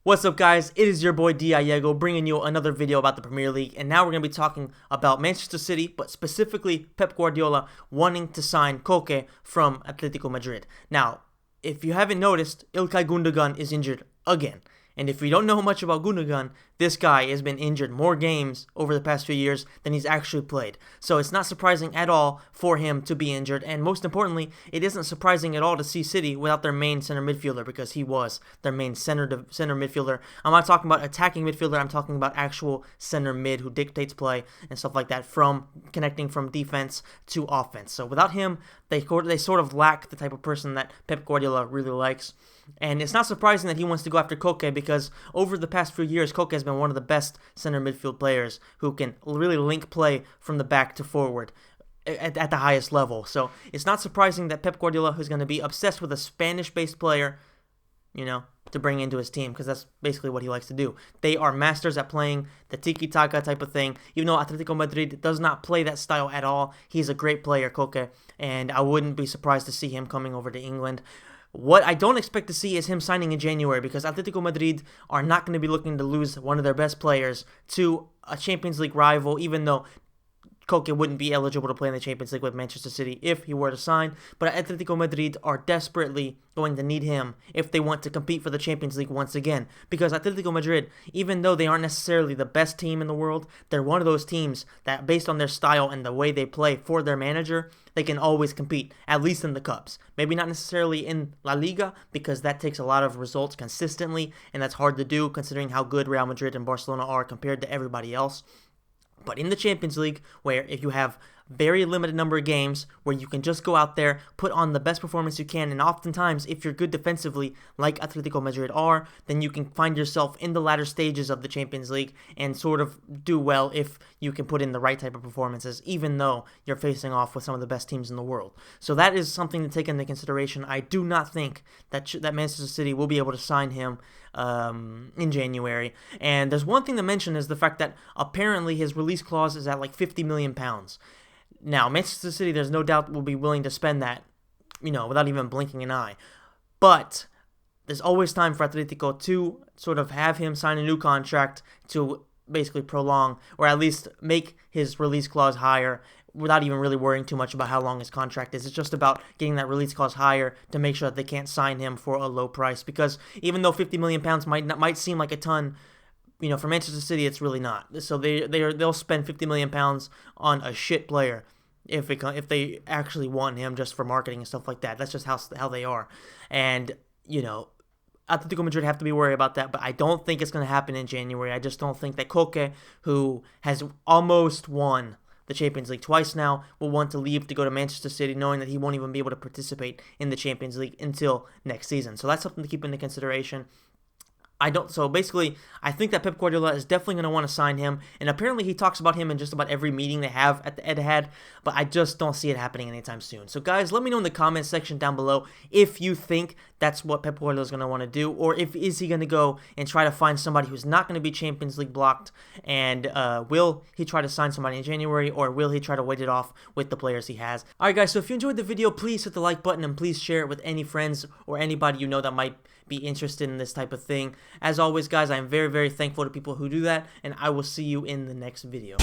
What's up, guys? It is your boy Diego bringing you another video about the Premier League, and now we're going to be talking about Manchester City, but specifically Pep Guardiola wanting to sign Koke from Atletico Madrid. Now, if you haven't noticed, İlkay Gündoğan is injured again. And if you don't know much about Gündoğan, this guy has been injured more games over the past few years than he's actually played. So it's not surprising at all for him to be injured. And most importantly, it isn't surprising at all to see City without their main center midfielder, because he was their main center midfielder. I'm not talking about attacking midfielder. I'm talking about actual center mid who dictates play and stuff like that, from connecting from defense to offense. So without him, they sort of lack the type of person that Pep Guardiola really likes. And it's not surprising that he wants to go after Koke, because over the past few years, Koke has been one of the best center midfield players who can really link play from the back to forward at the highest level. So it's not surprising that Pep Guardiola is going to be obsessed with a Spanish-based player, to bring into his team, because that's basically what he likes to do. They are masters at playing the tiki-taka type of thing. Even though Atletico Madrid does not play that style at all, he's a great player, Koke, and I wouldn't be surprised to see him coming over to England. What I don't expect to see is him signing in January, because Atletico Madrid are not going to be looking to lose one of their best players to a Champions League rival, even though Koke wouldn't be eligible to play in the Champions League with Manchester City if he were to sign. But Atletico Madrid are desperately going to need him if they want to compete for the Champions League once again. Because Atletico Madrid, even though they aren't necessarily the best team in the world, they're one of those teams that, based on their style and the way they play for their manager, they can always compete, at least in the Cups. Maybe not necessarily in La Liga, because that takes a lot of results consistently, and that's hard to do considering how good Real Madrid and Barcelona are compared to everybody else. But in the Champions League, where if you have very limited number of games where you can just go out there, put on the best performance you can, and oftentimes if you're good defensively like Atletico Madrid are, then you can find yourself in the latter stages of the Champions League and sort of do well if you can put in the right type of performances, even though you're facing off with some of the best teams in the world. So that is something to take into consideration. I do not think that Manchester City will be able to sign him in January. And there's one thing to mention, is the fact that apparently his release clause is at like £50 million. Now, Manchester City, there's no doubt, will be willing to spend that, without even blinking an eye. But there's always time for Atletico to sort of have him sign a new contract to basically prolong, or at least make his release clause higher, without even really worrying too much about how long his contract is. It's just about getting that release clause higher to make sure that they can't sign him for a low price. Because even though £50 million might seem like a ton, for Manchester City, it's really not. So they'll spend £50 million on a shit player if they actually want him just for marketing and stuff like that. That's just how they are. And, Atletico Madrid have to be worried about that, but I don't think it's going to happen in January. I just don't think that Koke, who has almost won the Champions League twice now, will want to leave to go to Manchester City, knowing that he won't even be able to participate in the Champions League until next season. So that's something to keep into consideration. So basically, I think that Pep Guardiola is definitely going to want to sign him, and apparently he talks about him in just about every meeting they have at the Etihad, but I just don't see it happening anytime soon. So guys, let me know in the comments section down below if you think that's what Pep Guardiola is going to want to do, or is he going to go and try to find somebody who's not going to be Champions League blocked, and will he try to sign somebody in January, or will he try to wait it off with the players he has? Alright guys, so if you enjoyed the video, please hit the like button, and please share it with any friends or anybody you know that might be interested in this type of thing. As always, guys, I am very, very thankful to people who do that, and I will see you in the next video.